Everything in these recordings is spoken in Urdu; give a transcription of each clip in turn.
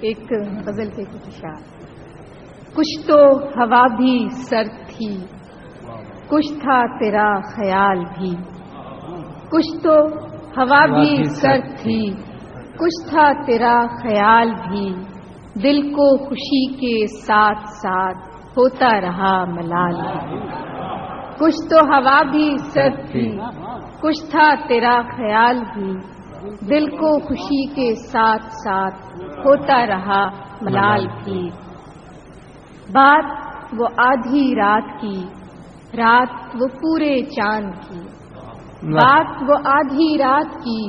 ایک غزل کے کچھ اشعار. کچھ تو ہوا بھی سرد تھی، کچھ تھا تیرا خیال بھی. کچھ تو ہوا بھی سرد تھی، کچھ تھا تیرا خیال بھی. دل کو خوشی کے ساتھ ساتھ ہوتا رہا ملال بھی. کچھ تو ہوا بھی سرد تھی، کچھ تھا تیرا خیال بھی. دل کو خوشی کے ساتھ ساتھ ہوتا رہا ملال بھی. بات وہ آدھی رات کی، رات وہ پورے چاند کی. بات وہ آدھی رات کی،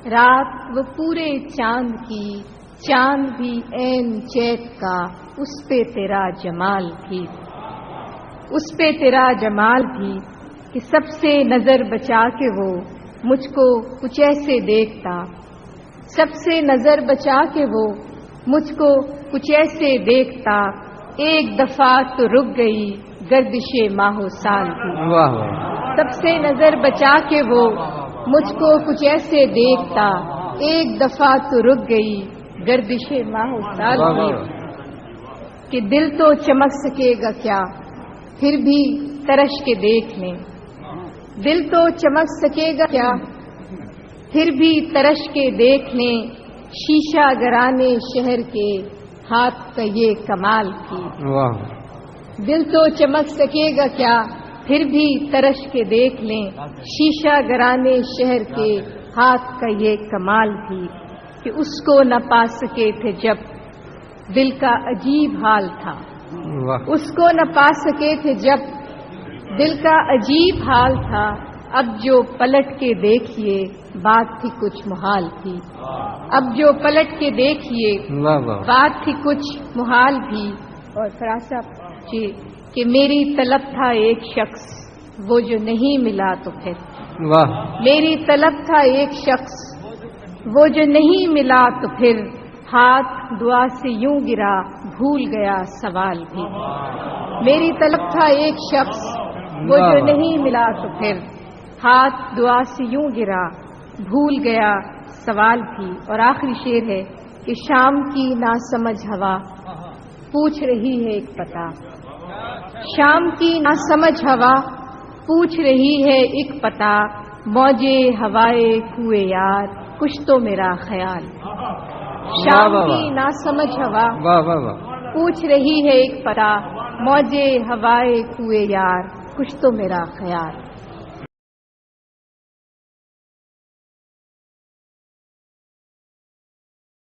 رات وہ پورے چاند کی. چاند بھی عین چیت کا، اس پہ تیرا جمال بھی. اس پہ تیرا جمال بھی کہ سب سے نظر بچا کے وہ مجھ کو کچھ ایسے دیکھتا. سب سے نظر بچا کے وہ مجھ کو کچھ ایسے دیکھتا. ایک دفعہ تو رک گئی گردش ماہ و سال بھی. سب سے نظر بچا کے وہ مجھ کو کچھ ایسے دیکھتا. ایک دفعہ تو رک گئی گردش ماہ و سال بھی. کہ دل تو چمک سکے گا کیا پھر بھی ترش کے دیکھ لیں. دل تو چمک سکے گا کیا پھر بھی ترش کے دیکھ لیں. شیشہ گرانے شہر کے ہاتھ کا یہ کمال بھی. دل تو چمک سکے گا کیا پھر بھی ترش کے دیکھ لیں. شیشہ گرانے شہر کے ہاتھ کا یہ کمال بھی. کہ اس کو نہ پا سکے تھے جب دل کا عجیب حال تھا. اس کو نہ پا سکے تھے جب دل کا عجیب حال تھا. اب جو پلٹ کے دیکھیے بات تھی کچھ محال تھی. اب جو پلٹ کے دیکھیے بات تھی کچھ محال بھی. اور خلاصہ کہ میری طلب تھا ایک شخص وہ جو نہیں ملا تو پھر. میری طلب تھا ایک شخص وہ جو نہیں ملا تو پھر. ہاتھ دعا سے یوں گرا بھول گیا سوال بھی. میری طلب تھا ایک شخص وہ جو نہیں ملا تو پھر. ہاتھ دعا سے یوں گرا بھول گیا سوال بھی. اور آخری شعر ہے کہ شام کی ناسمجھ ہوا پوچھ رہی ہے ایک پتہ. شام کی ناسمجھ ہوا پوچھ رہی ہے ایک پتہ. موجے ہوائے کوئے یار کچھ تو میرا خیال. شام کی ناسمجھ ہوا پوچھ رہی ہے ایک پتہ. موجے ہوائے کوئے یار کچھ تو میرا خیال.